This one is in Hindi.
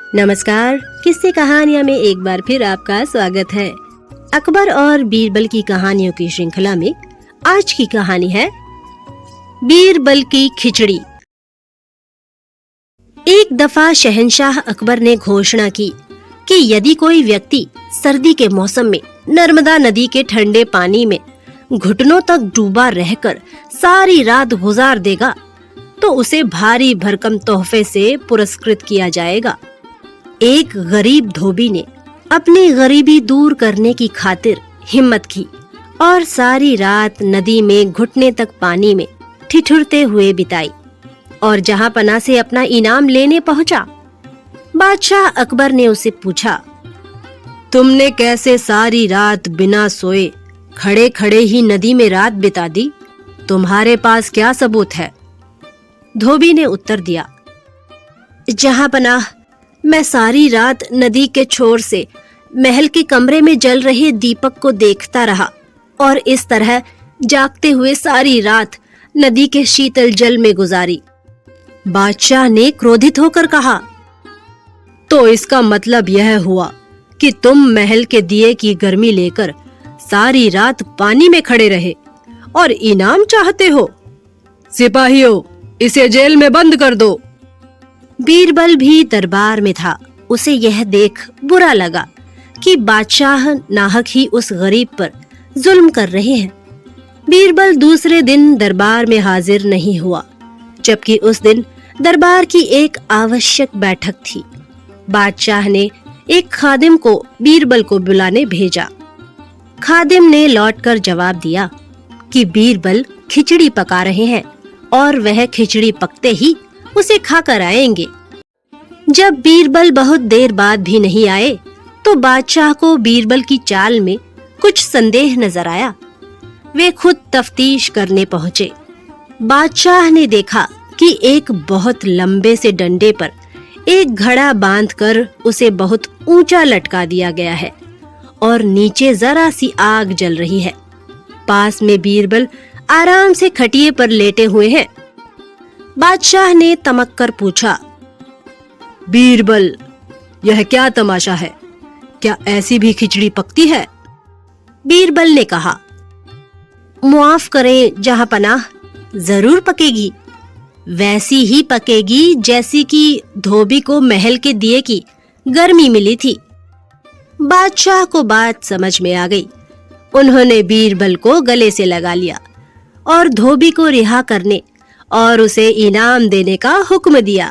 नमस्कार, किस्से कहानियां में एक बार फिर आपका स्वागत है। अकबर और बीरबल की कहानियों की श्रृंखला में आज की कहानी है बीरबल की खिचड़ी। एक दफा शहंशाह अकबर ने घोषणा की कि यदि कोई व्यक्ति सर्दी के मौसम में नर्मदा नदी के ठंडे पानी में घुटनों तक डूबा रहकर सारी रात गुजार देगा तो उसे भारी भरकम तोहफे से पुरस्कृत किया जाएगा। एक गरीब धोबी ने अपनी गरीबी दूर करने की खातिर हिम्मत की और सारी रात नदी में घुटने तक पानी में ठिठुरते हुए बिताई और जहां पना से अपना इनाम लेने पहुंचा। बादशाह अकबर ने उसे पूछा, तुमने कैसे सारी रात बिना सोए खड़े खड़े ही नदी में रात बिता दी? तुम्हारे पास क्या सबूत है? धोबी ने उत्तर दिया, जहां पनाह, मैं सारी रात नदी के छोर से महल के कमरे में जल रहे दीपक को देखता रहा और इस तरह जागते हुए सारी रात नदी के शीतल जल में गुजारी। बादशाह ने क्रोधित होकर कहा, तो इसका मतलब यह हुआ कि तुम महल के दिए की गर्मी लेकर सारी रात पानी में खड़े रहे और इनाम चाहते हो? सिपाहियों, इसे जेल में बंद कर दो। बीरबल भी दरबार में था। उसे यह देख बुरा लगा कि बादशाह नाहक ही उस गरीब पर जुल्म कर रहे हैं। बीरबल दूसरे दिन दरबार में हाजिर नहीं हुआ, जबकि उस दिन दरबार की एक आवश्यक बैठक थी। बादशाह ने एक खादिम को बीरबल को बुलाने भेजा। खादिम ने लौटकर जवाब दिया कि बीरबल खिचड़ी पका रहे हैं और वह खिचड़ी पकते ही उसे खाकर आएंगे। जब बीरबल बहुत देर बाद भी नहीं आए तो बादशाह को बीरबल की चाल में कुछ संदेह नजर आया। वे खुद तफ्तीश करने पहुंचे। बादशाह ने देखा कि एक बहुत लंबे से डंडे पर एक घड़ा बांधकर उसे बहुत ऊंचा लटका दिया गया है और नीचे जरा सी आग जल रही है। पास में बीरबल आराम से खटिए पर लेटे हुए हैं। बादशाह ने तमक कर पूछा, बीरबल, यह क्या तमाशा है? क्या ऐसी भी खिचड़ी पकती है? बीरबल ने कहा, मुआफ करें जहां पनाह, जरूर पकेगी। वैसी ही पकेगी जैसी कि धोबी को महल के दिए की गर्मी मिली थी। बादशाह को बात समझ में आ गई। उन्होंने बीरबल को गले से लगा लिया और धोबी को रिहा करने और उसे इनाम देने का हुक्म दिया।